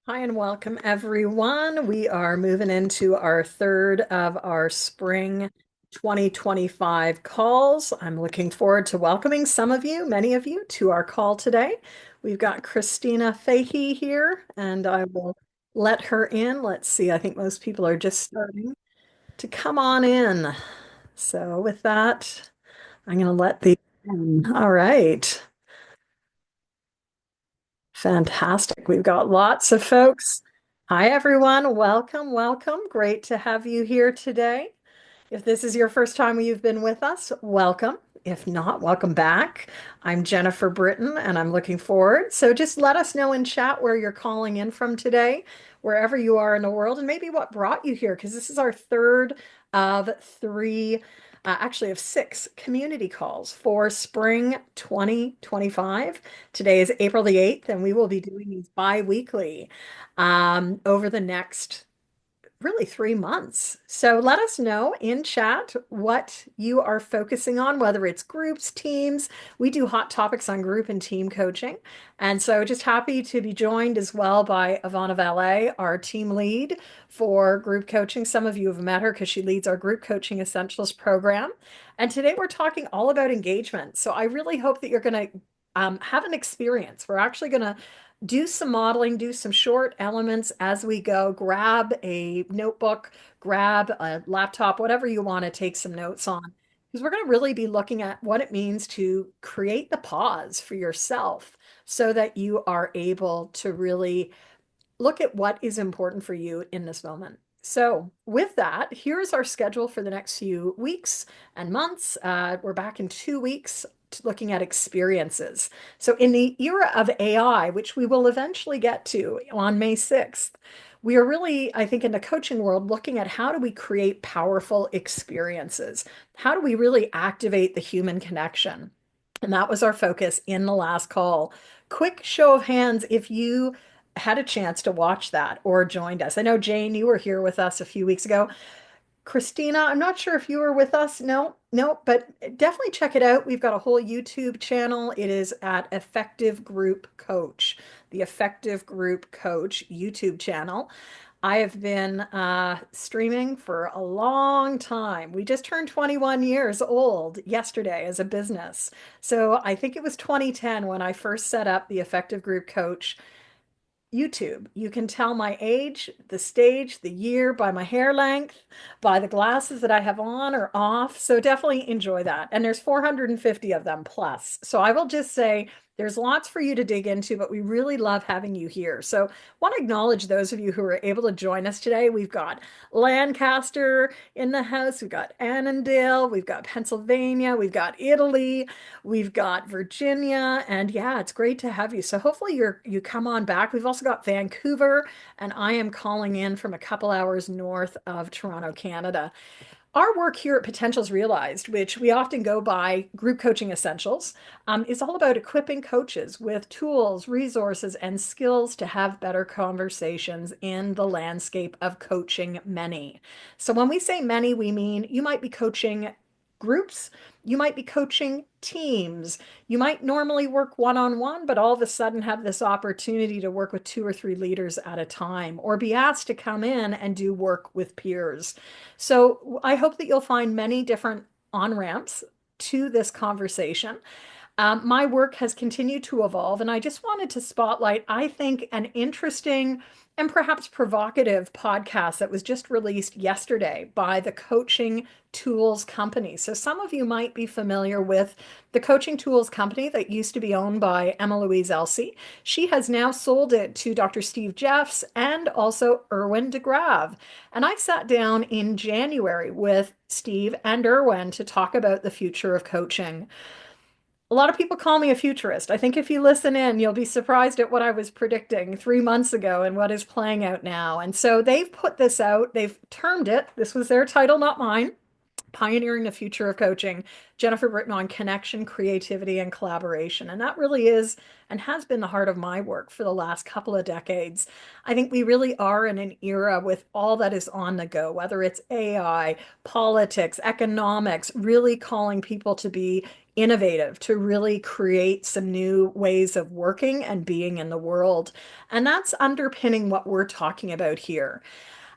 Hi and welcome everyone. We are moving into our third of our spring 2025 calls. I'm looking forward to welcoming some of you, many of you, to our call today. We've got Christina Fahey here, and I will let her in. Let's see, I think most people are just starting to come on in. So with that, I'm going to let the All right. Fantastic. We've got lots of folks. Hi, everyone. Welcome, welcome. Great to have you here today. If this is your first time you've been with us, welcome. If not, welcome back. I'm Jennifer Britton and I'm looking forward. So just let us know in chat where you're calling in from today, wherever you are in the world, and maybe what brought you here, because this is our third of three, actually of six community calls for spring 2025. Today is April the 8th, and we will be doing these bi-weekly over the next really 3 months. So let us know in chat what you are focusing on, whether it's groups, teams. We do hot topics on group and team coaching. And so just happy to be joined as well by Ivana Valet, our team lead for group coaching. Some of you have met her because she leads our Group Coaching Essentials program. And today we're talking all about engagement. So I really hope that you're going to have an experience. We're actually going to do some modeling, do some short elements as we go. Grab a notebook, grab a laptop, whatever you want to take some notes on. Because we're going to really be looking at what it means to create the pause for yourself so that you are able to really look at what is important for you in this moment. So, with that, here's our schedule for the next few weeks and months. We're back in 2 weeks looking at experiences. So, in the era of AI, which we will eventually get to on May 6th, we are really, I think, in the coaching world looking at how do we create powerful experiences? How do we really activate the human connection? And that was our focus in the last call. Quick show of hands if you had a chance to watch that or joined us. I know, Jane, you were here with us a few weeks ago. Christina, I'm not sure if you were with us. No, no, but definitely check it out. We've got a whole YouTube channel. It is at Effective Group Coach, the Effective Group Coach YouTube channel. I have been streaming for a long time. We just turned 21 years old yesterday as a business. So I think it was 2010 when I first set up the Effective Group Coach YouTube. You can tell my age, the stage, the year by my hair length, by the glasses that I have on or off. So definitely enjoy that. And there's 450 of them plus. So I will just say there's lots for you to dig into, but we really love having you here. So want to acknowledge those of you who are able to join us today. We've got Lancaster in the house, we've got Annandale, we've got Pennsylvania, we've got Italy, we've got Virginia, and yeah, it's great to have you. So hopefully you come on back. We've also got Vancouver, and I am calling in from a couple hours north of Toronto, Canada. Our work here at Potentials Realized, which we often go by Group Coaching Essentials, is all about equipping coaches with tools, resources, and skills to have better conversations in the landscape of coaching many. So when we say many, we mean you might be coaching groups, you might be coaching teams, you might normally work one-on-one, but all of a sudden have this opportunity to work with two or three leaders at a time, or be asked to come in and do work with peers. So I hope that you'll find many different on-ramps to this conversation. My work has continued to evolve, and I just wanted to spotlight, I think, an interesting and perhaps provocative podcast that was just released yesterday by the Coaching Tools Company. So some of you might be familiar with the Coaching Tools Company that used to be owned by Emma Louise Elsey. She has now sold it to Dr. Steve Jeffs and also Erwin DeGrav. And I sat down in January with Steve and Erwin to talk about the future of coaching. A lot of people call me a futurist. I think if you listen in, you'll be surprised at what I was predicting 3 months ago and what is playing out now. And so they've put this out, they've termed it, this was their title, not mine, Pioneering the Future of Coaching, Jennifer Britton on connection, creativity, and collaboration. And that really is and has been the heart of my work for the last couple of decades. I think we really are in an era with all that is on the go, whether it's AI, politics, economics, really calling people to be innovative, to really create some new ways of working and being in the world. And that's underpinning what we're talking about here.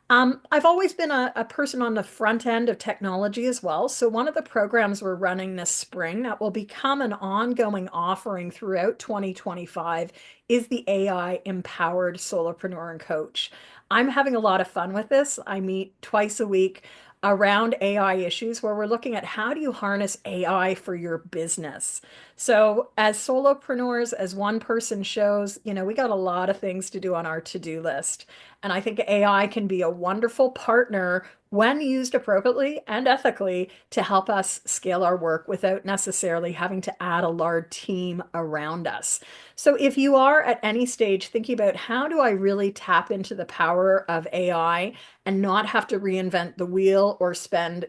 I've always been a person on the front end of technology as well. So, one of the programs we're running this spring that will become an ongoing offering throughout 2025 is the AI empowered solopreneur and coach. I'm having a lot of fun with this. I meet twice a week around AI issues where we're looking at how do you harness AI for your business. So, as solopreneurs, as one person shows, we got a lot of things to do on our to-do list. And I think AI can be a wonderful partner when used appropriately and ethically to help us scale our work without necessarily having to add a large team around us. So if you are at any stage thinking about how do I really tap into the power of AI and not have to reinvent the wheel or spend,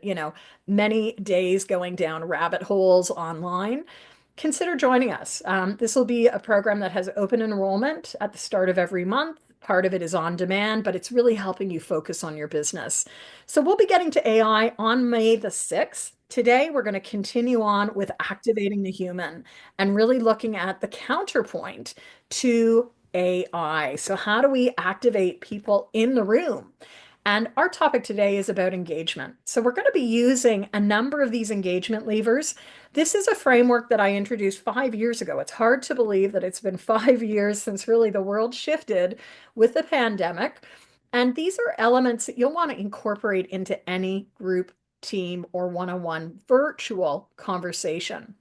many days going down rabbit holes online, consider joining us. This will be a program that has open enrollment at the start of every month. Part of it is on demand, but it's really helping you focus on your business. So we'll be getting to AI on May the 6th. Today, we're going to continue on with activating the human and really looking at the counterpoint to AI. So, how do we activate people in the room? And our topic today is about engagement. So, we're going to be using a number of these engagement levers. This is a framework that I introduced 5 years ago. It's hard to believe that it's been 5 years since really the world shifted with the pandemic. And these are elements that you'll want to incorporate into any group, team, or one-on-one virtual conversation.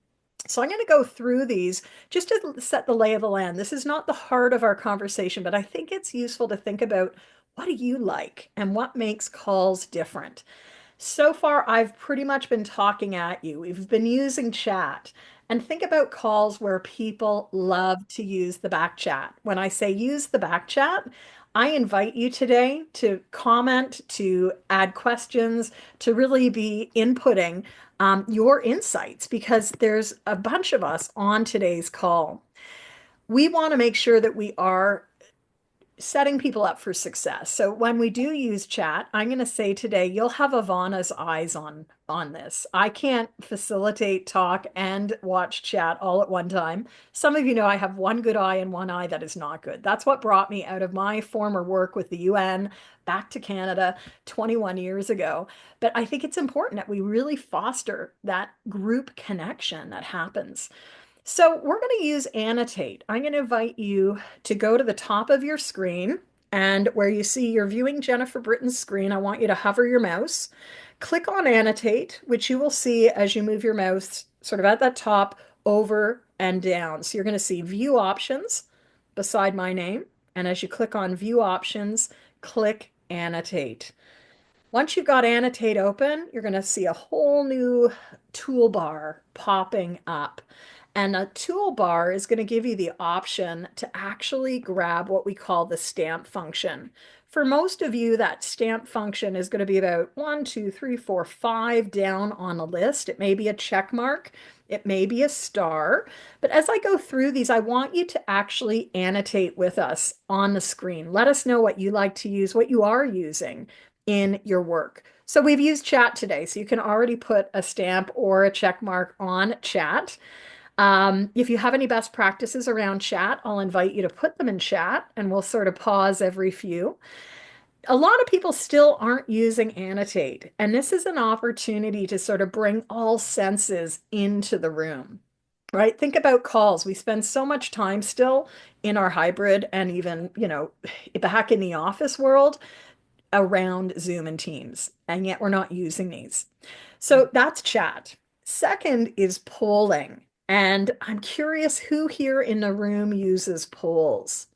So I'm going to go through these just to set the lay of the land. This is not the heart of our conversation, but I think it's useful to think about what do you like and what makes calls different. So far, I've pretty much been talking at you. We've been using chat. And think about calls where people love to use the back chat. When I say use the back chat, I invite you today to comment, to add questions, to really be inputting your insights because there's a bunch of us on today's call. We want to make sure that we are setting people up for success. So when we do use chat, I'm going to say today you'll have Ivana's eyes on this. I can't facilitate talk and watch chat all at one time. Some of you know I have one good eye and one eye that is not good. That's what brought me out of my former work with the UN back to Canada 21 years ago. But I think it's important that we really foster that group connection that happens. So we're going to use annotate. I'm going to invite you to go to the top of your screen and where you see you're viewing Jennifer Britton's screen, I want you to hover your mouse, click on annotate, which you will see as you move your mouse sort of at that top over and down. So you're going to see view options beside my name. And as you click on view options, click annotate. Once you've got annotate open, you're going to see a whole new toolbar popping up. And a toolbar is going to give you the option to actually grab what we call the stamp function. For most of you, that stamp function is going to be about 1, 2, 3, 4, 5 down on a list. It may be a check mark, it may be a star. But as I go through these, I want you to actually annotate with us on the screen. Let us know what you like to use, what you are using in your work. So we've used chat today, so you can already put a stamp or a check mark on chat. If you have any best practices around chat, I'll invite you to put them in chat and we'll sort of pause every few. A lot of people still aren't using annotate, and this is an opportunity to sort of bring all senses into the room, right? Think about calls. We spend so much time still in our hybrid and even, back in the office world around Zoom and Teams, and yet we're not using these. So that's chat. Second is polling. And I'm curious who here in the room uses polls.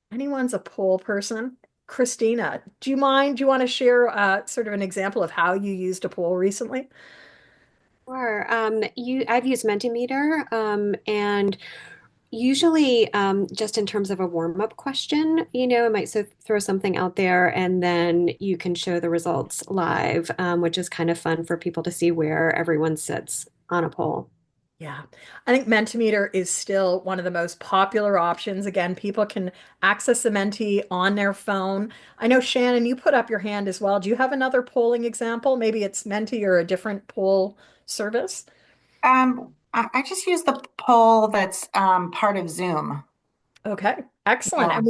Anyone's a poll person? Christina, do you mind? Do you want to share sort of an example of how you used a poll recently? Sure. I've used Mentimeter, and usually, just in terms of a warm-up question, it might throw something out there, and then you can show the results live, which is kind of fun for people to see where everyone sits on a poll. Yeah, I think Mentimeter is still one of the most popular options. Again, people can access the Menti on their phone. I know Shannon, you put up your hand as well. Do you have another polling example? Maybe it's Menti or a different poll service? I just use the poll that's part of Zoom. Okay, excellent. Yeah. And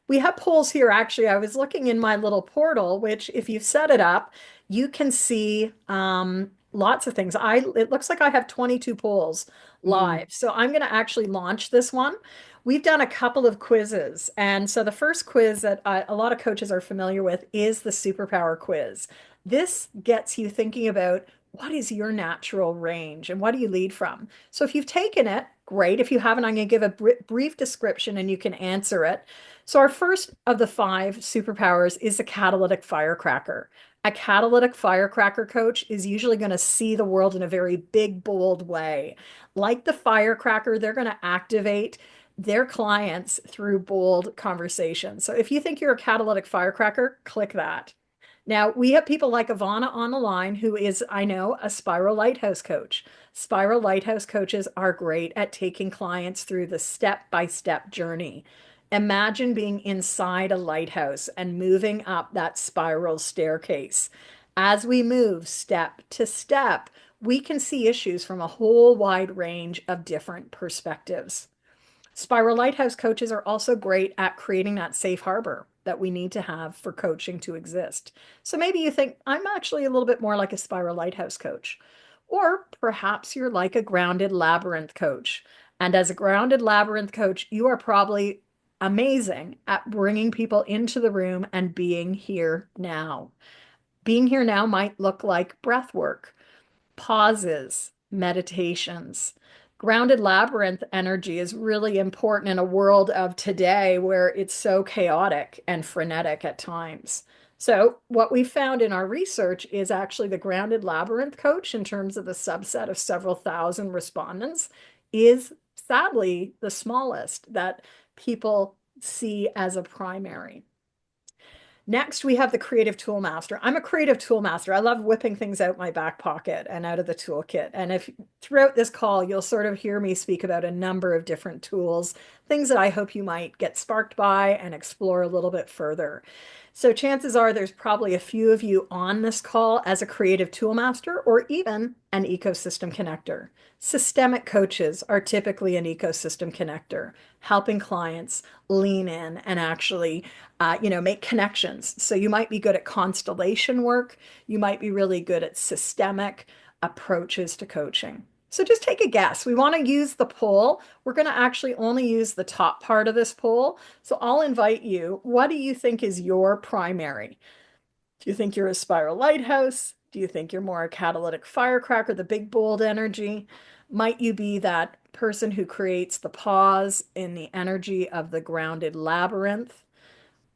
we have polls here actually. I was looking in my little portal, which if you set it up, you can see lots of things. It looks like I have 22 polls Mm, live. So I'm going to actually launch this one. We've done a couple of quizzes. And so the first quiz that a lot of coaches are familiar with is the superpower quiz. This gets you thinking about what is your natural range and what do you lead from? So if you've taken it, great. If you haven't, I'm going to give a brief description and you can answer it. So our first of the five superpowers is the catalytic firecracker. A catalytic firecracker coach is usually going to see the world in a very big, bold way. Like the firecracker, they're going to activate their clients through bold conversations. So if you think you're a catalytic firecracker, click that. Now, we have people like Ivana on the line, who is, I know, a Spiral Lighthouse coach. Spiral Lighthouse coaches are great at taking clients through the step-by-step journey. Imagine being inside a lighthouse and moving up that spiral staircase. As we move step to step, we can see issues from a whole wide range of different perspectives. Spiral Lighthouse coaches are also great at creating that safe harbor that we need to have for coaching to exist. So maybe you think, I'm actually a little bit more like a Spiral Lighthouse coach. Or perhaps you're like a grounded labyrinth coach. And as a grounded labyrinth coach, you are probably amazing at bringing people into the room and being here now. Being here now might look like breath work, pauses, meditations. Grounded labyrinth energy is really important in a world of today where it's so chaotic and frenetic at times. So, what we found in our research is actually the grounded labyrinth coach, in terms of the subset of several thousand respondents, is sadly the smallest that people see as a primary. Next, we have the creative tool master. I'm a creative tool master. I love whipping things out my back pocket and out of the toolkit. And if throughout this call, you'll sort of hear me speak about a number of different tools, things that I hope you might get sparked by and explore a little bit further. So chances are there's probably a few of you on this call as a creative tool master or even an ecosystem connector. Systemic coaches are typically an ecosystem connector, helping clients lean in and actually make connections. So you might be good at constellation work. You might be really good at systemic approaches to coaching. So just take a guess. We want to use the poll. We're going to actually only use the top part of this poll. So I'll invite you. What do you think is your primary? Do you think you're a spiral lighthouse? Do you think you're more a catalytic firecracker, the big bold energy? Might you be that person who creates the pause in the energy of the grounded labyrinth?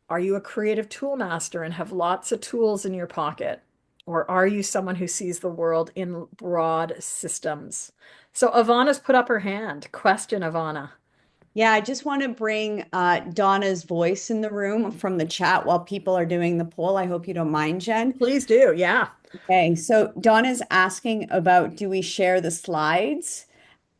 Are you a creative tool master and have lots of tools in your pocket? Or are you someone who sees the world in broad systems? So Ivana's put up her hand. Question, Ivana. Yeah, I just want to bring Donna's voice in the room from the chat while people are doing the poll. I hope you don't mind, Jen. Please do. Yeah. Okay, so Donna's asking about do we share the slides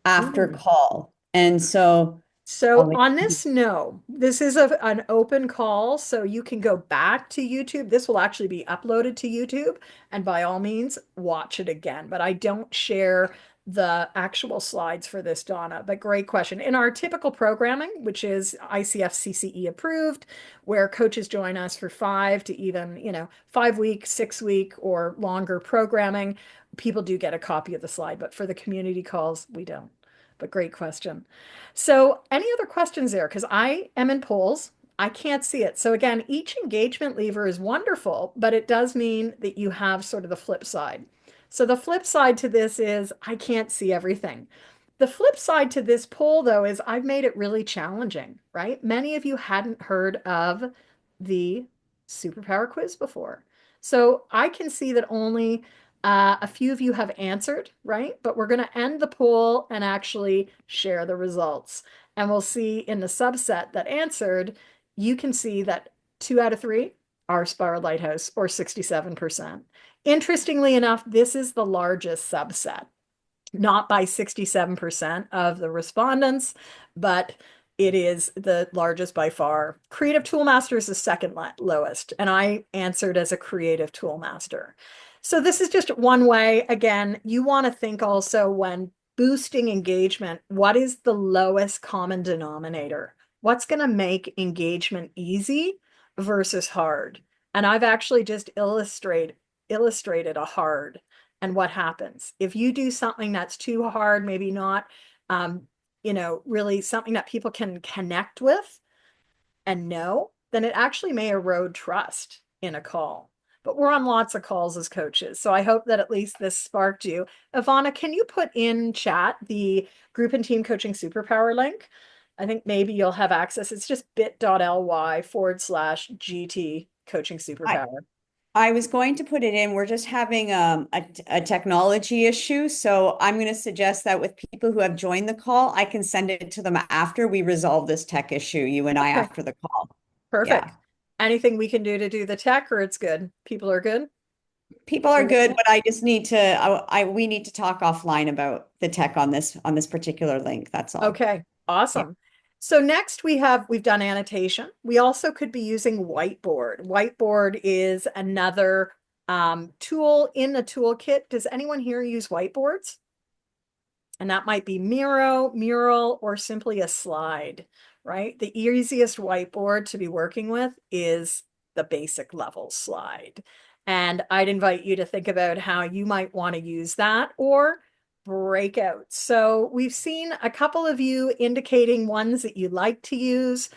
after Ooh. call? And so I'll So let on you. this, no, this is an open call, so you can go back to YouTube. This will actually be uploaded to YouTube, and by all means, watch it again. But I don't share the actual slides for this, Donna. But great question. In our typical programming, which is ICF CCE approved, where coaches join us for 5 to even, 5 week, 6 week, or longer programming, people do get a copy of the slide. But for the community calls, we don't. But great question. So, any other questions there? Because I am in polls. I can't see it. So, again, each engagement lever is wonderful, but it does mean that you have sort of the flip side. So, the flip side to this is I can't see everything. The flip side to this poll, though, is I've made it really challenging, right? Many of you hadn't heard of the superpower quiz before. So, I can see that only a few of you have answered, right? But we're going to end the poll and actually share the results. And we'll see in the subset that answered, you can see that 2 out of 3 are Spiral Lighthouse, or 67%. Interestingly enough, this is the largest subset, not by 67% of the respondents, but it is the largest by far. Creative Tool Master is the second lowest, and I answered as a creative tool master. So this is just one way. Again, you want to think also when boosting engagement, what is the lowest common denominator? What's going to make engagement easy versus hard? And I've actually just illustrated a hard and what happens. If you do something that's too hard, maybe not, really something that people can connect with and know, then it actually may erode trust in a call. But we're on lots of calls as coaches. So I hope that at least this sparked you. Ivana, can you put in chat the group and team coaching superpower link? I think maybe you'll have access. It's just bit.ly/GT coaching superpower. I was going to put it in. We're just having a technology issue. So I'm going to suggest that with people who have joined the call, I can send it to them after we resolve this tech issue, you and I, Okay. after the call. Perfect. Yeah. Anything we can do the tech, or it's good? People are good? People are good, but I just need to, we need to talk offline about the tech on this particular link. That's all. Okay, awesome. So next we've done annotation. We also could be using Whiteboard. Whiteboard is another tool in the toolkit. Does anyone here use whiteboards? And that might be Miro, Mural, or simply a slide, right? The easiest whiteboard to be working with is the basic level slide. And I'd invite you to think about how you might want to use that, or breakouts. So we've seen a couple of you indicating ones that you like to use.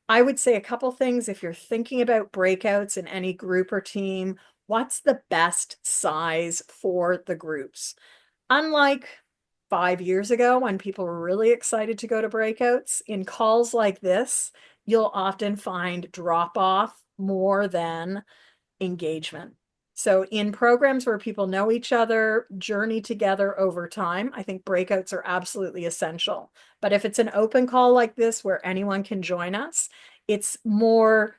I would say a couple things. If you're thinking about breakouts in any group or team, what's the best size for the groups? Unlike 5 years ago when people were really excited to go to breakouts, in calls like this, you'll often find drop off more than engagement. So in programs where people know each other, journey together over time, I think breakouts are absolutely essential. But if it's an open call like this where anyone can join us, it's more,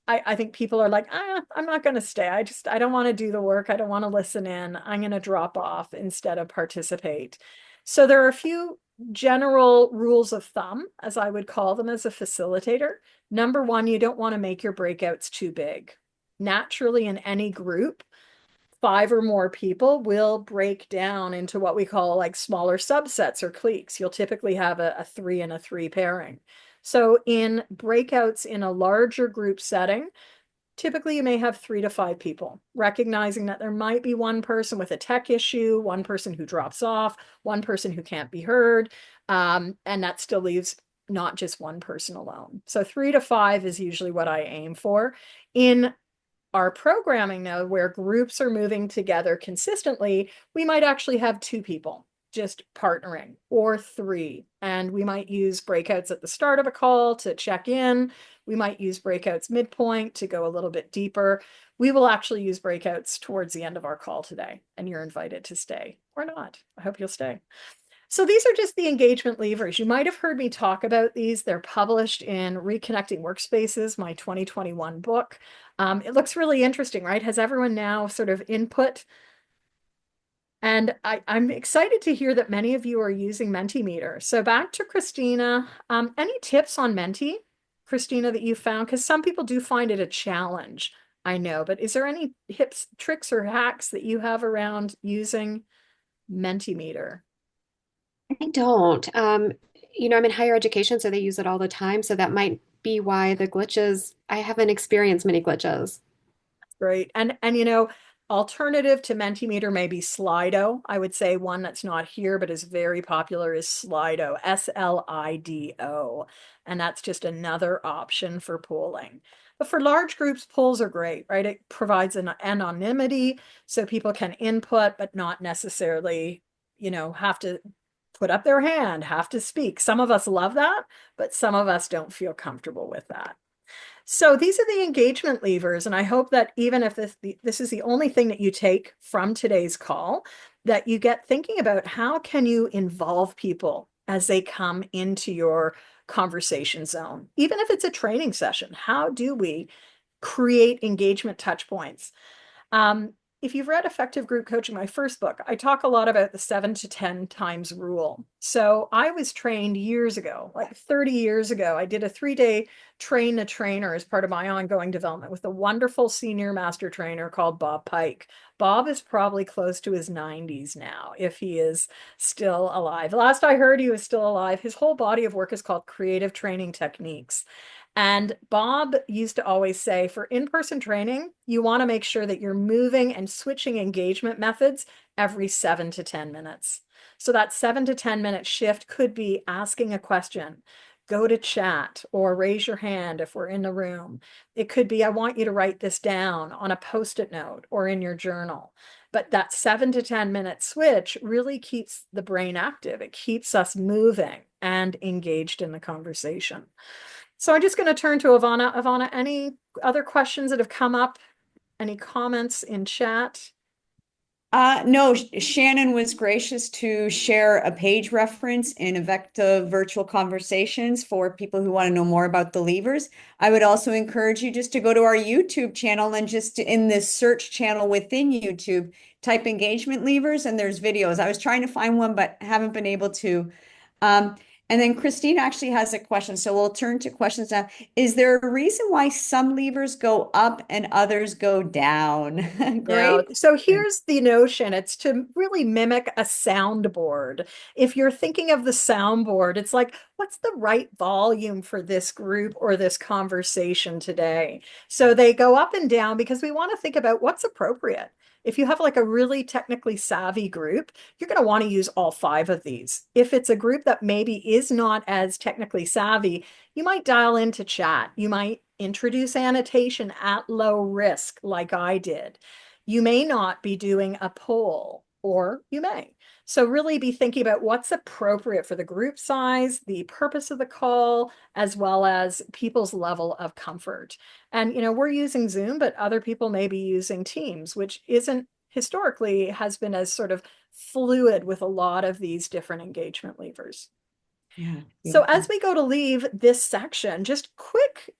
I think people are like, I'm not going to stay. I don't want to do the work. I don't want to listen in. I'm going to drop off instead of participate. So there are a few general rules of thumb, as I would call them as a facilitator. Number one, you don't want to make your breakouts too big. Naturally, in any group, 5 or more people will break down into what we call like smaller subsets or cliques. You'll typically have a 3 and a 3 pairing. So in breakouts in a larger group setting, typically you may have 3 to 5 people, recognizing that there might be one person with a tech issue, one person who drops off, one person who can't be heard, and that still leaves not just one person alone. So 3 to 5 is usually what I aim for. In our programming now, where groups are moving together consistently, we might actually have 2 people just partnering, or 3. And we might use breakouts at the start of a call to check in. We might use breakouts midpoint to go a little bit deeper. We will actually use breakouts towards the end of our call today, and you're invited to stay or not. I hope you'll stay. So these are just the engagement levers. You might have heard me talk about these. They're published in Reconnecting Workspaces, my 2021 book. It looks really interesting, right? Has everyone now sort of input? And I'm excited to hear that many of you are using Mentimeter. So back to Christina. Any tips on Menti, Christina, that you found? Because some people do find it a challenge, I know. But is there any tips, tricks, or hacks that you have around using Mentimeter? I don't. I'm in higher education, so they use it all the time. So that might be why the glitches, I haven't experienced many glitches. Great. And alternative to Mentimeter may be Slido. I would say one that's not here but is very popular is Slido, Slido. And that's just another option for polling. But for large groups, polls are great, right? It provides an anonymity so people can input but not necessarily, have to put up their hand, have to speak. Some of us love that, but some of us don't feel comfortable with that. So these are the engagement levers, and I hope that even if this is the only thing that you take from today's call, that you get thinking about how can you involve people as they come into your conversation zone. Even if it's a training session, how do we create engagement touch points? if you've read Effective Group Coaching, my first book, I talk a lot about the 7 to 10 times rule. So I was trained years ago, like 30 years ago. I did a 3-day train the trainer as part of my ongoing development with a wonderful senior master trainer called Bob Pike. Bob is probably close to his 90s now, if he is still alive. Last I heard, he was still alive. His whole body of work is called Creative Training Techniques. And Bob used to always say, for in-person training, you want to make sure that you're moving and switching engagement methods every 7 to 10 minutes. So that 7 to 10 minute shift could be asking a question, go to chat, or raise your hand if we're in the room. It could be, I want you to write this down on a Post-it note or in your journal. But that 7 to 10 minute switch really keeps the brain active. It keeps us moving and engaged in the conversation. So I'm just going to turn to Ivana. Ivana, any other questions that have come up? Any comments in chat? No, Shannon was gracious to share a page reference in Effective Virtual Conversations for people who want to know more about the levers. I would also encourage you just to go to our YouTube channel and just in this search channel within YouTube, type engagement levers and there's videos. I was trying to find one, but haven't been able to. And then Christine actually has a question. So we'll turn to questions now. Is there a reason why some levers go up and others go down? No. Great. So here's the notion. It's to really mimic a soundboard. If you're thinking of the soundboard, it's like, what's the right volume for this group or this conversation today? So they go up and down because we want to think about what's appropriate. If you have like a really technically savvy group, you're going to want to use all 5 of these. If it's a group that maybe is not as technically savvy, you might dial into chat. You might introduce annotation at low risk, like I did. You may not be doing a poll, or you may. So really be thinking about what's appropriate for the group size, the purpose of the call, as well as people's level of comfort. And, we're using Zoom, but other people may be using Teams, which isn't historically has been as sort of fluid with a lot of these different engagement levers. Yeah. So as we go to leave this section, just quick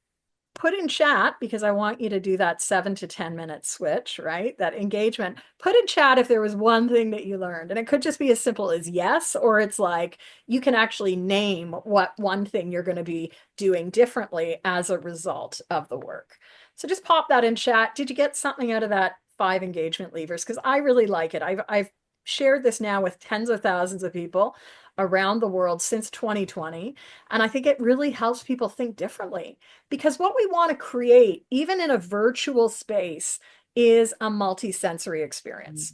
put in chat, because I want you to do that 7 to 10 minute switch, right? That engagement. Put in chat if there was one thing that you learned. And it could just be as simple as yes, or it's like you can actually name what one thing you're going to be doing differently as a result of the work. So just pop that in chat. Did you get something out of that 5 engagement levers? Because I really like it. I've shared this now with tens of thousands of people around the world since 2020. And I think it really helps people think differently, because what we want to create, even in a virtual space, is a multi-sensory experience.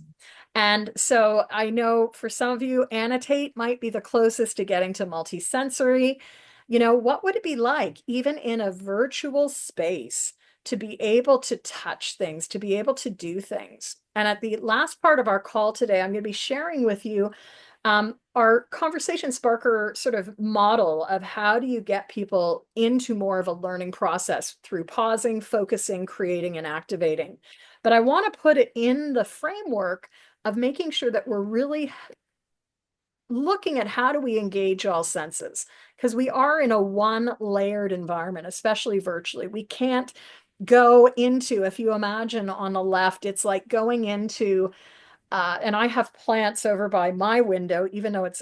And so I know for some of you, annotate might be the closest to getting to multi-sensory. What would it be like, even in a virtual space, to be able to touch things, to be able to do things? And at the last part of our call today, I'm going to be sharing with you our conversation sparker sort of model of how do you get people into more of a learning process through pausing, focusing, creating, and activating. But I want to put it in the framework of making sure that we're really looking at how do we engage all senses, because we are in a one-layered environment, especially virtually. We can't go into, if you imagine on the left, it's like going into and I have plants over by my window, even though it's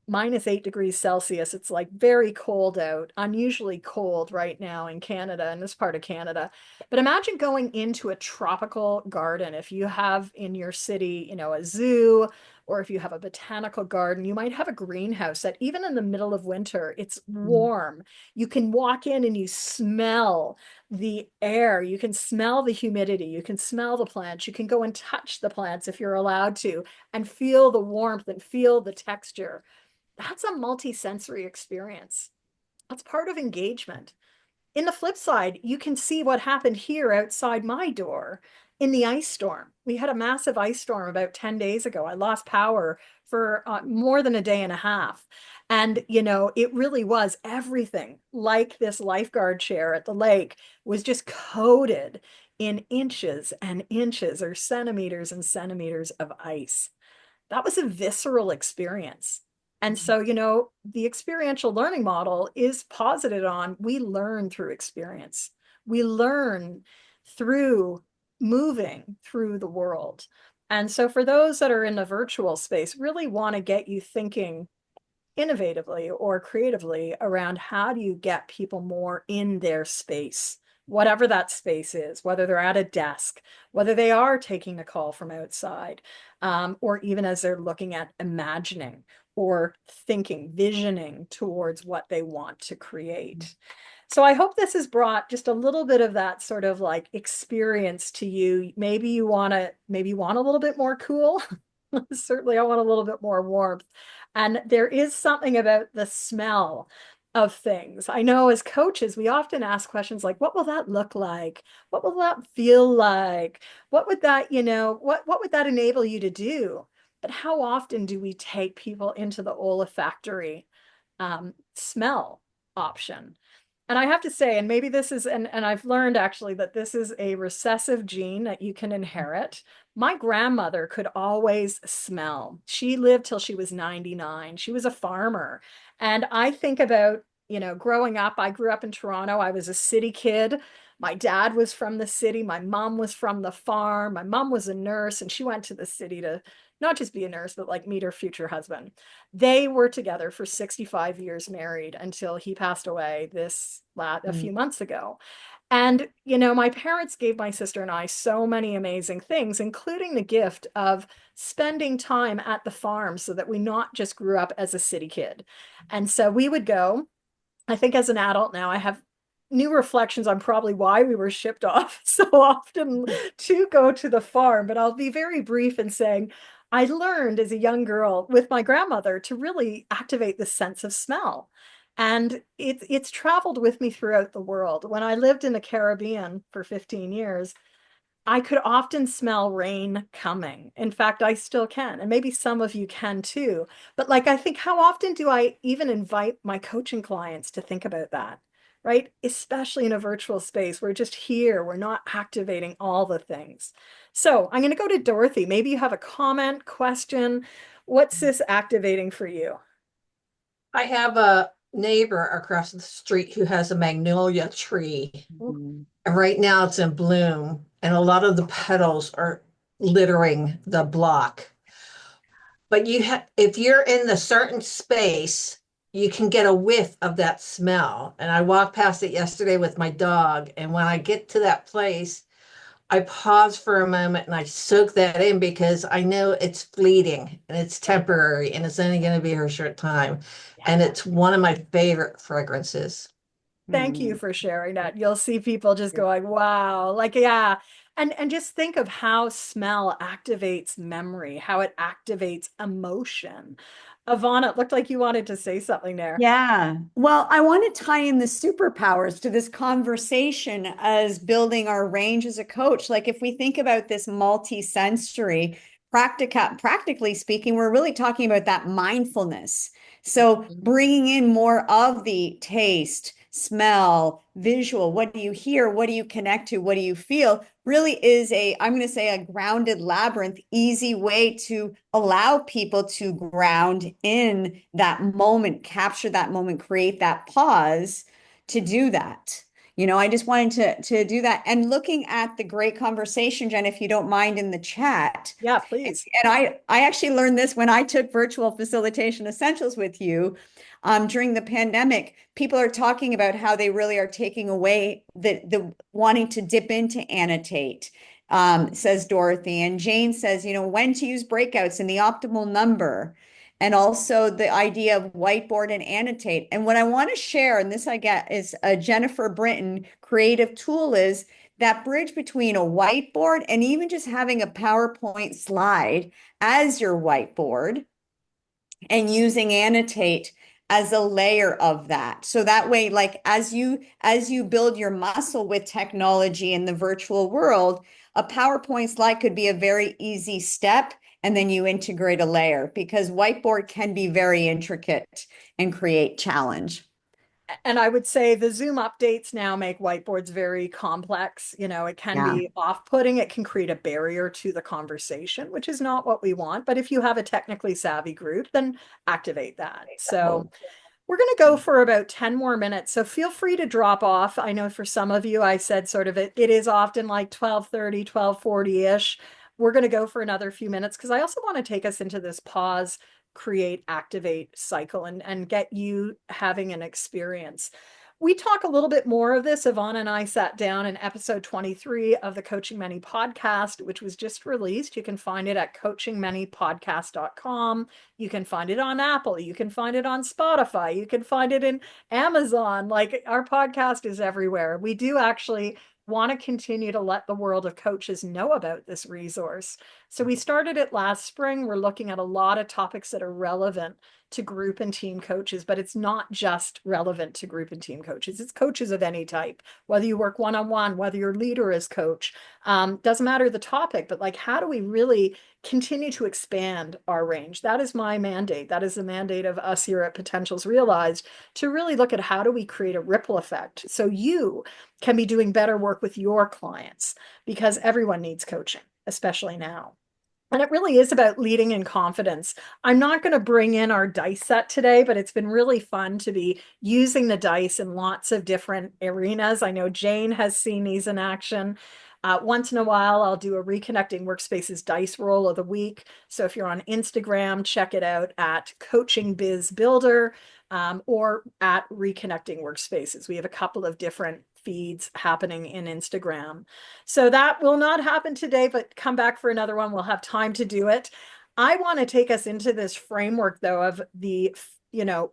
-8 degrees Celsius. It's like very cold out, unusually cold right now in Canada, in this part of Canada. But imagine going into a tropical garden. If you have in your city, a zoo, or if you have a botanical garden, you might have a greenhouse that even in the middle of winter, it's warm. You can walk in and you smell the air. You can smell the humidity. You can smell the plants. You can go and touch the plants if you're allowed to, and feel the warmth and feel the texture. That's a multi-sensory experience. That's part of engagement. In the flip side, you can see what happened here outside my door in the ice storm. We had a massive ice storm about 10 days ago. I lost power for more than a day and a half. And, it really was everything, like this lifeguard chair at the lake, was just coated in inches and inches or centimeters and centimeters of ice. That was a visceral experience. And so, the experiential learning model is posited on we learn through experience. We learn through moving through the world. And so for those that are in the virtual space, really want to get you thinking innovatively or creatively around how do you get people more in their space, whatever that space is, whether they're at a desk, whether they are taking a call from outside, or even as they're looking at imagining or thinking, visioning towards what they want to create. So I hope this has brought just a little bit of that sort of like experience to you. Maybe you want a little bit more cool. Certainly I want a little bit more warmth. And there is something about the smell of things. I know as coaches, we often ask questions like, what will that look like? What will that feel like? What would that, what would that enable you to do? But how often do we take people into the olfactory smell option? And I have to say, and maybe this is, and I've learned actually that this is a recessive gene that you can inherit. My grandmother could always smell. She lived till she was 99. She was a farmer. And I think about, growing up, I grew up in Toronto. I was a city kid. My dad was from the city. My mom was from the farm. My mom was a nurse, and she went to the city to not just be a nurse, but like meet her future husband. They were together for 65 years married until he passed away a few months ago. And, my parents gave my sister and I so many amazing things, including the gift of spending time at the farm so that we not just grew up as a city kid. And so we would go. I think as an adult now, I have new reflections on probably why we were shipped off so often to go to the farm. But I'll be very brief in saying I learned as a young girl with my grandmother to really activate the sense of smell. And it's traveled with me throughout the world. When I lived in the Caribbean for 15 years, I could often smell rain coming. In fact, I still can, and maybe some of you can too. But like, I think, how often do I even invite my coaching clients to think about that, right? Especially in a virtual space. We're just here. We're not activating all the things. So I'm going to go to Dorothy. Maybe you have a comment, question. What's this activating for you? I have a neighbor across the street who has a magnolia tree. Mhm. And right now it's in bloom, and a lot of the petals are littering the block. But if you're in the certain space, you can get a whiff of that smell. And I walked past it yesterday with my dog, and when I get to that place, I pause for a moment and I soak that in because I know it's fleeting and it's temporary and it's only going to be here a short time. And it's one of my favorite fragrances. Thank you for sharing that. You'll see people just going, wow, like, yeah. And just think of how smell activates memory, how it activates emotion. Ivana, it looked like you wanted to say something there. Yeah. Well, I want to tie in the superpowers to this conversation as building our range as a coach. Like if we think about this multi-sensory, practically speaking, we're really talking about that mindfulness. So bringing in more of the taste, smell, visual, what do you hear? What do you connect to? What do you feel? Really is I'm going to say a grounded labyrinth, easy way to allow people to ground in that moment, capture that moment, create that pause to do that. I just wanted to do that. And looking at the great conversation, Jen, if you don't mind, in the chat. Yeah, please. And I actually learned this when I took virtual facilitation essentials with you during the pandemic. People are talking about how they really are taking away the wanting to dip into annotate, says Dorothy. And Jane says, when to use breakouts and the optimal number. And also the idea of whiteboard and annotate. And what I want to share, and this I get is a Jennifer Britton creative tool, is that bridge between a whiteboard and even just having a PowerPoint slide as your whiteboard and using annotate as a layer of that. So that way, like as you build your muscle with technology in the virtual world, a PowerPoint slide could be a very easy step. And then you integrate a layer because whiteboard can be very intricate and create challenge. And I would say the Zoom updates now make whiteboards very complex. It can be off-putting. It can create a barrier to the conversation, which is not what we want. But if you have a technically savvy group, then activate that. So We're going to go for about 10 more minutes, so feel free to drop off. I know for some of you, I said sort of it is often like 12:30, 12:40-ish. We're going to go for another few minutes because I also want to take us into this pause, create, activate cycle and get you having an experience. We talk a little bit more of this. Yvonne and I sat down in episode 23 of the Coaching Many podcast, which was just released. You can find it at coachingmanypodcast.com. You can find it on Apple. You can find it on Spotify. You can find it in Amazon. Like, our podcast is everywhere. We do actually want to continue to let the world of coaches know about this resource. So we started it last spring. We're looking at a lot of topics that are relevant to group and team coaches, but it's not just relevant to group and team coaches. It's coaches of any type, whether you work one-on-one, whether your leader is coach, doesn't matter the topic, but like, how do we really continue to expand our range? That is my mandate. That is the mandate of us here at Potentials Realized, to really look at how do we create a ripple effect so you can be doing better work with your clients, because everyone needs coaching, especially now. And it really is about leading in confidence. I'm not going to bring in our dice set today, but it's been really fun to be using the dice in lots of different arenas. I know Jane has seen these in action. Once in a while, I'll do a Reconnecting Workspaces dice roll of the week. So if you're on Instagram, check it out at Coaching Biz Builder, or at Reconnecting Workspaces. We have a couple of different feeds happening in Instagram. So that will not happen today, but come back for another one. We'll have time to do it. I want to take us into this framework, though, of the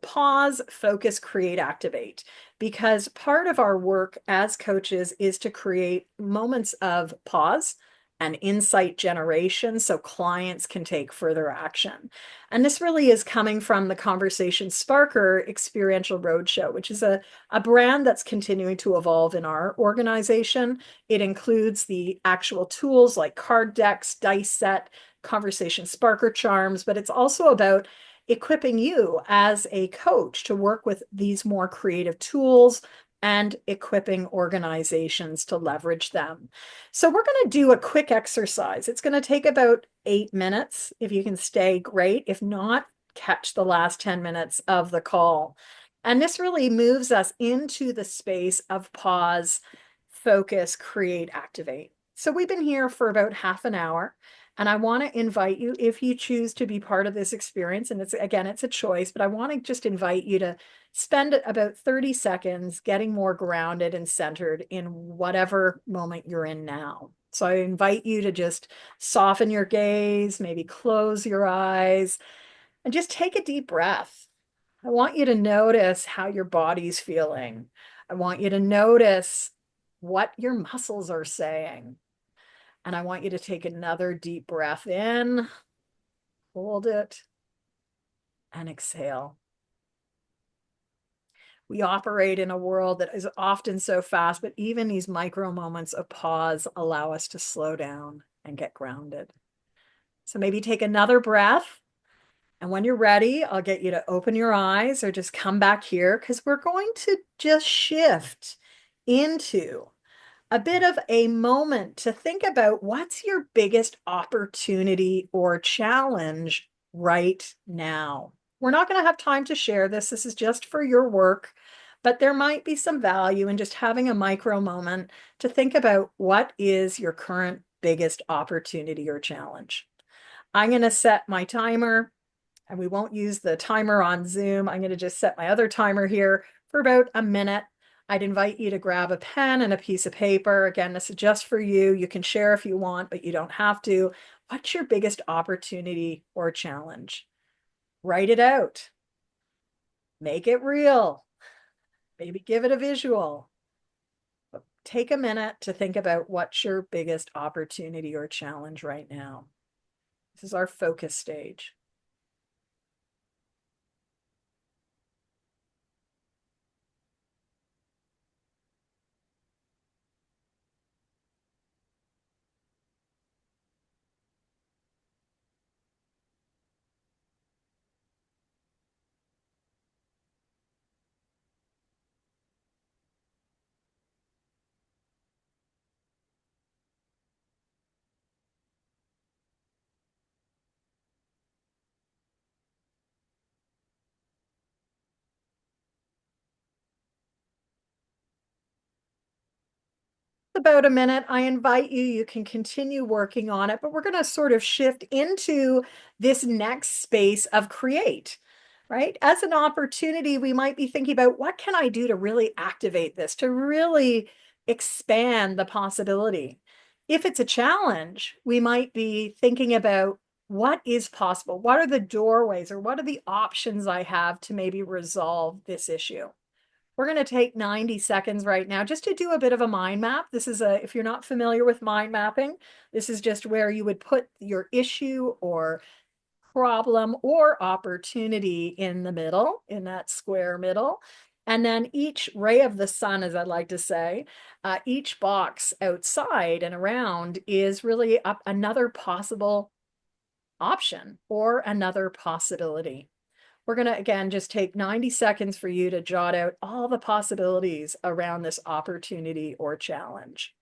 pause, focus, create, activate, because part of our work as coaches is to create moments of pause and insight generation so clients can take further action. And this really is coming from the Conversation Sparker Experiential Roadshow, which is a brand that's continuing to evolve in our organization. It includes the actual tools like card decks, dice set, Conversation Sparker charms, but it's also about equipping you as a coach to work with these more creative tools and equipping organizations to leverage them. So we're going to do a quick exercise. It's going to take about 8 minutes. If you can stay, great. If not, catch the last 10 minutes of the call. And this really moves us into the space of pause, focus, create, activate. So we've been here for about half an hour. And I want to invite you, if you choose to be part of this experience, and it's a choice, but I want to just invite you to spend about 30 seconds getting more grounded and centered in whatever moment you're in now. So I invite you to just soften your gaze, maybe close your eyes, and just take a deep breath. I want you to notice how your body's feeling. I want you to notice what your muscles are saying. And I want you to take another deep breath in, hold it, and exhale. We operate in a world that is often so fast, but even these micro moments of pause allow us to slow down and get grounded. So maybe take another breath. And when you're ready, I'll get you to open your eyes or just come back here, because we're going to just shift into a bit of a moment to think about what's your biggest opportunity or challenge right now. We're not going to have time to share this. This is just for your work, but there might be some value in just having a micro moment to think about what is your current biggest opportunity or challenge. I'm going to set my timer, and we won't use the timer on Zoom. I'm going to just set my other timer here for about a minute. I'd invite you to grab a pen and a piece of paper. Again, this is just for you. You can share if you want, but you don't have to. What's your biggest opportunity or challenge? Write it out. Make it real. Maybe give it a visual. But take a minute to think about what's your biggest opportunity or challenge right now. This is our focus stage. about a minute, I invite you, you can continue working on it, but we're going to sort of shift into this next space of create, right? As an opportunity, we might be thinking about what can I do to really activate this, to really expand the possibility. If it's a challenge, we might be thinking about what is possible? What are the doorways or what are the options I have to maybe resolve this issue? We're going to take 90 seconds right now just to do a bit of a mind map. This is if you're not familiar with mind mapping, this is just where you would put your issue or problem or opportunity in the middle, in that square middle. And then each ray of the sun, as I'd like to say, each box outside and around is really another possible option or another possibility. We're going to, again, just take 90 seconds for you to jot out all the possibilities around this opportunity or challenge.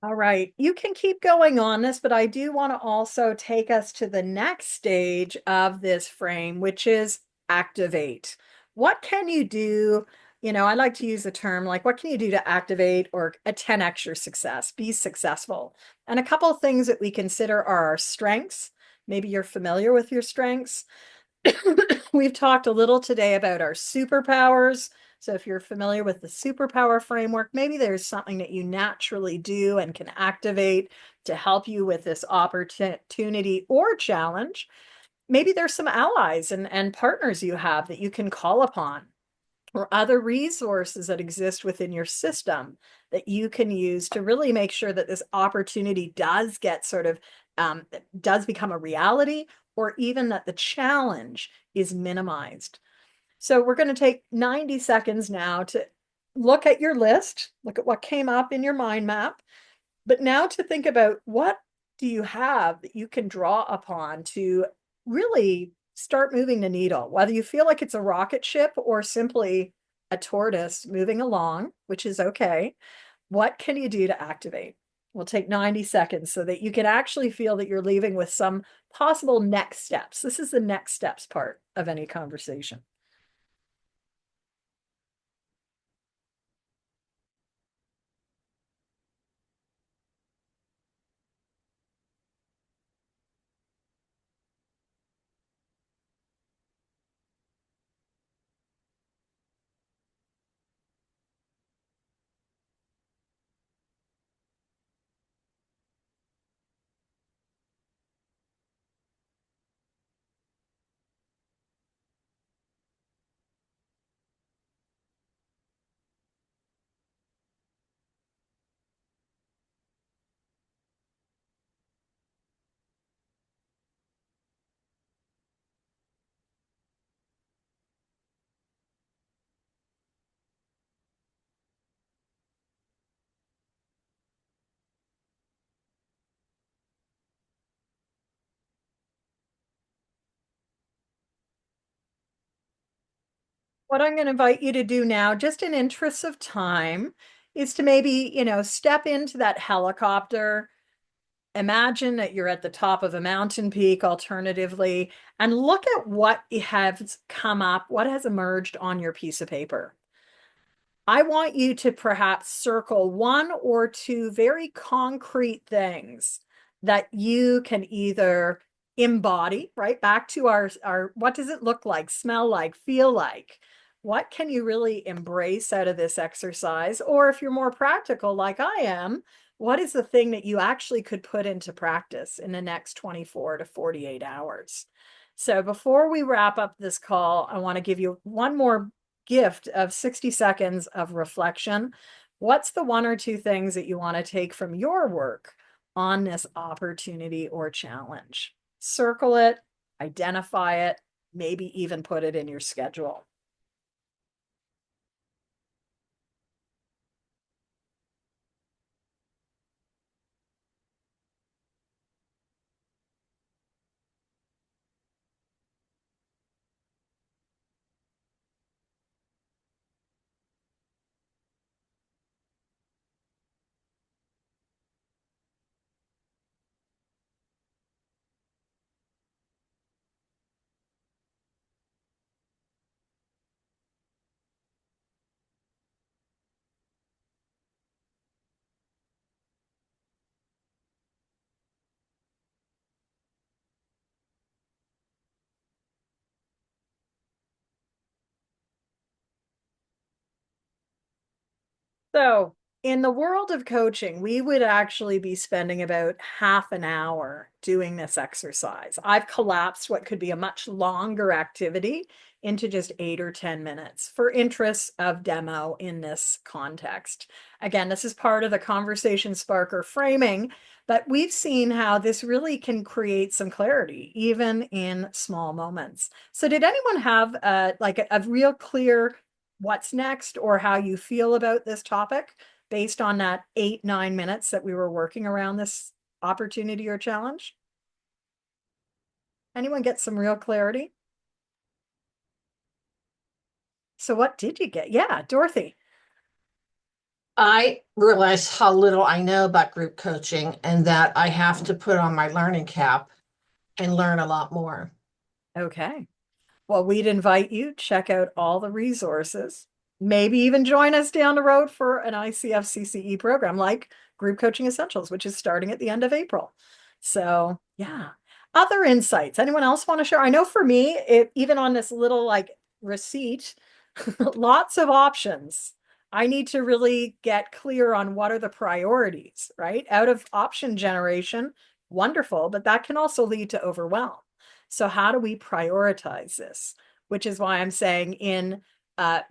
All right, you can keep going on this, but I do want to also take us to the next stage of this frame, which is activate. What can you do? You know, I like to use the term like, what can you do to activate or 10x your success, be successful? And a couple of things that we consider are our strengths. Maybe you're familiar with your strengths. We've talked a little today about our superpowers. So if you're familiar with the superpower framework, maybe there's something that you naturally do and can activate to help you with this opportunity or challenge. Maybe there's some allies and partners you have that you can call upon, or other resources that exist within your system that you can use to really make sure that this opportunity does get sort of does become a reality, or even that the challenge is minimized. So we're going to take 90 seconds now to look at your list, look at what came up in your mind map, but now to think about what do you have that you can draw upon to really start moving the needle, whether you feel like it's a rocket ship or simply a tortoise moving along, which is okay. What can you do to activate? We'll take 90 seconds so that you can actually feel that you're leaving with some possible next steps. This is the next steps part of any conversation. What I'm going to invite you to do now, just in interest of time, is to maybe, step into that helicopter. Imagine that you're at the top of a mountain peak, alternatively, and look at what has come up, what has emerged on your piece of paper. I want you to perhaps circle one or two very concrete things that you can either embody, right? Back to our what does it look like, smell like, feel like? What can you really embrace out of this exercise? Or if you're more practical like I am, what is the thing that you actually could put into practice in the next 24 to 48 hours? So before we wrap up this call, I want to give you one more gift of 60 seconds of reflection. What's the one or two things that you want to take from your work on this opportunity or challenge? Circle it, identify it, maybe even put it in your schedule. So, in the world of coaching, we would actually be spending about half an hour doing this exercise. I've collapsed what could be a much longer activity into just 8 or 10 minutes for interests of demo in this context. Again, this is part of the conversation sparker framing, but we've seen how this really can create some clarity, even in small moments. So, did anyone have a real clear what's next or how you feel about this topic based on that 8, 9 minutes that we were working around this opportunity or challenge? Anyone get some real clarity? So what did you get? Yeah, Dorothy. I realize how little I know about group coaching and that I have to put on my learning cap and learn a lot more. Okay. Well, we'd invite you check out all the resources. Maybe even join us down the road for an ICF CCE program like Group Coaching Essentials, which is starting at the end of April. So, yeah. Other insights. Anyone else want to share? I know for me, even on this little like receipt, lots of options. I need to really get clear on what are the priorities, right? Out of option generation, wonderful, but that can also lead to overwhelm. So how do we prioritize this? Which is why I'm saying in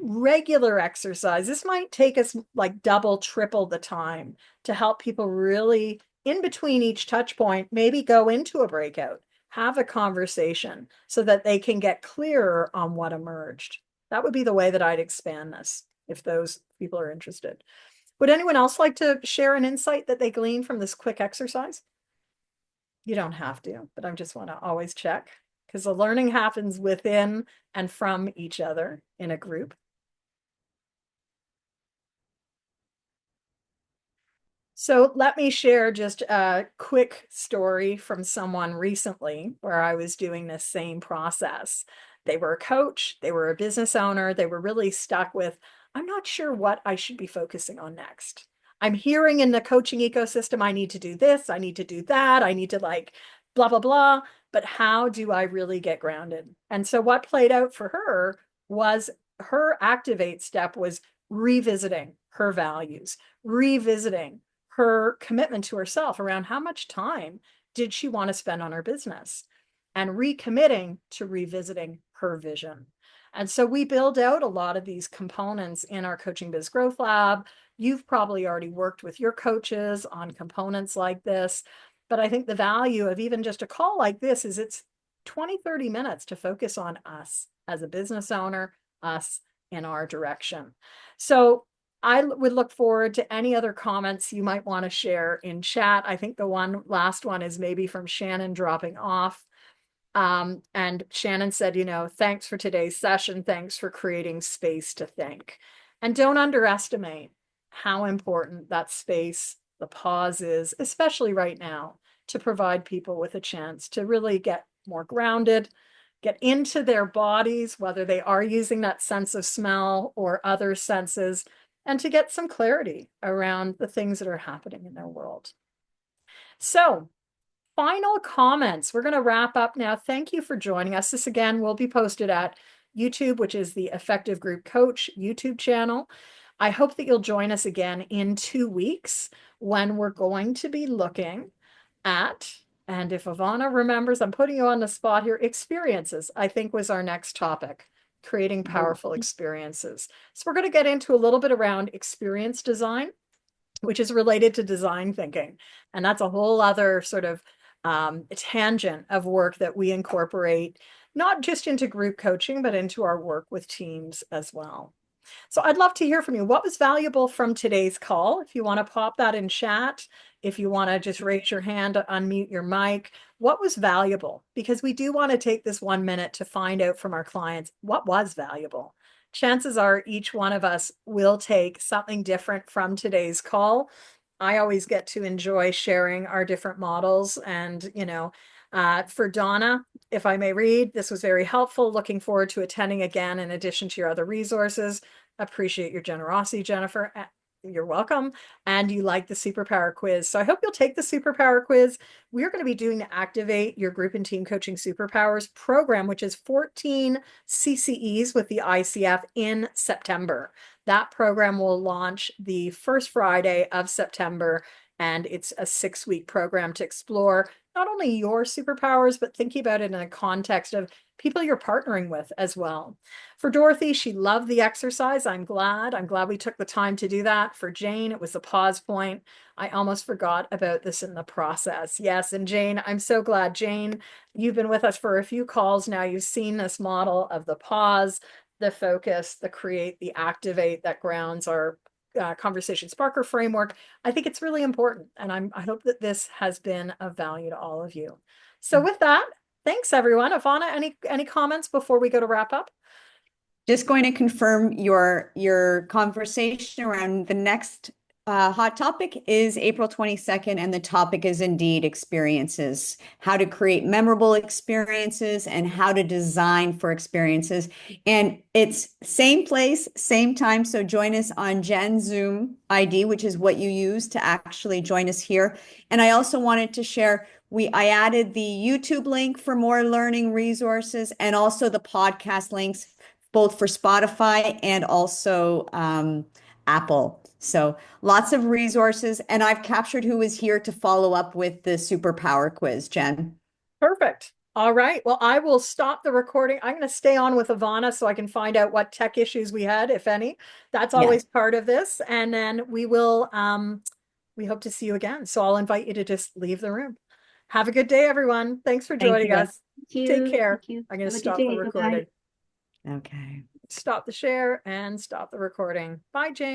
regular exercise, this might take us like double, triple the time to help people really in between each touch point, maybe go into a breakout, have a conversation so that they can get clearer on what emerged. That would be the way that I'd expand this if those people are interested. Would anyone else like to share an insight that they gleaned from this quick exercise? You don't have to, but I just want to always check because the learning happens within and from each other in a group. So let me share just a quick story from someone recently where I was doing this same process. They were a coach, they were a business owner, they were really stuck with, I'm not sure what I should be focusing on next. I'm hearing in the coaching ecosystem, I need to do this, I need to do that, I need to like blah, blah, blah. But how do I really get grounded? And so what played out for her was her activate step was revisiting her values, revisiting her commitment to herself around how much time did she want to spend on her business and recommitting to revisiting her vision. And so we build out a lot of these components in our Coaching Biz Growth Lab. You've probably already worked with your coaches on components like this. But I think the value of even just a call like this is it's 20, 30 minutes to focus on us as a business owner, us in our direction. So I would look forward to any other comments you might want to share in chat. I think the last one is maybe from Shannon dropping off. And Shannon said, thanks for today's session. Thanks for creating space to think. And don't underestimate how important that space, the pause is, especially right now, to provide people with a chance to really get more grounded, get into their bodies, whether they are using that sense of smell or other senses, and to get some clarity around the things that are happening in their world. So, final comments. We're going to wrap up now. Thank you for joining us. This again will be posted at YouTube, which is the Effective Group Coach YouTube channel. I hope that you'll join us again in 2 weeks when we're going to be looking at, and if Ivana remembers, I'm putting you on the spot here, experiences, I think was our next topic, creating powerful experiences. So we're going to get into a little bit around experience design, which is related to design thinking. And that's a whole other sort of tangent of work that we incorporate, not just into group coaching, but into our work with teams as well. So I'd love to hear from you. What was valuable from today's call? If you want to pop that in chat, if you want to just raise your hand, unmute your mic, what was valuable? Because we do want to take this 1 minute to find out from our clients what was valuable. Chances are each one of us will take something different from today's call. I always get to enjoy sharing our different models. And, for Donna, if I may read, this was very helpful. Looking forward to attending again in addition to your other resources. Appreciate your generosity, Jennifer. You're welcome. And you like the superpower quiz. So I hope you'll take the superpower quiz. We're going to be doing the Activate Your Group and Team Coaching Superpowers program, which is 14 CCEs with the ICF in September. That program will launch the first Friday of September, and it's a 6-week program to explore not only your superpowers, but thinking about it in a context of people you're partnering with as well. For Dorothy, she loved the exercise. I'm glad we took the time to do that. For Jane, it was a pause point. I almost forgot about this in the process. Yes, and Jane, I'm so glad. Jane, you've been with us for a few calls now. You've seen this model of the pause, the focus, the create, the activate that grounds our conversation sparker framework. I think it's really important, and I hope that this has been of value to all of you. So with that, thanks everyone. Ivana, any comments before we go to wrap up? Just going to confirm your conversation around the next hot topic is April 22nd, and the topic is indeed experiences, how to create memorable experiences and how to design for experiences. And it's same place, same time. So join us on Jen's Zoom ID, which is what you use to actually join us here. And I also wanted to share, I added the YouTube link for more learning resources and also the podcast links, both for Spotify and also Apple. So lots of resources. And I've captured who is here to follow up with the superpower quiz, Jen. Perfect. All right. Well, I will stop the recording. I'm going to stay on with Ivana so I can find out what tech issues we had, if any. That's always part of this. And then we will, we hope to see you again. So I'll invite you to just leave the room. Have a good day, everyone. Thanks for joining us. Thank you. Take care. Thank you. I'm going to Have a good stop day. the Bye-bye. recording. Okay. Stop the share and stop the recording. Bye, Jane.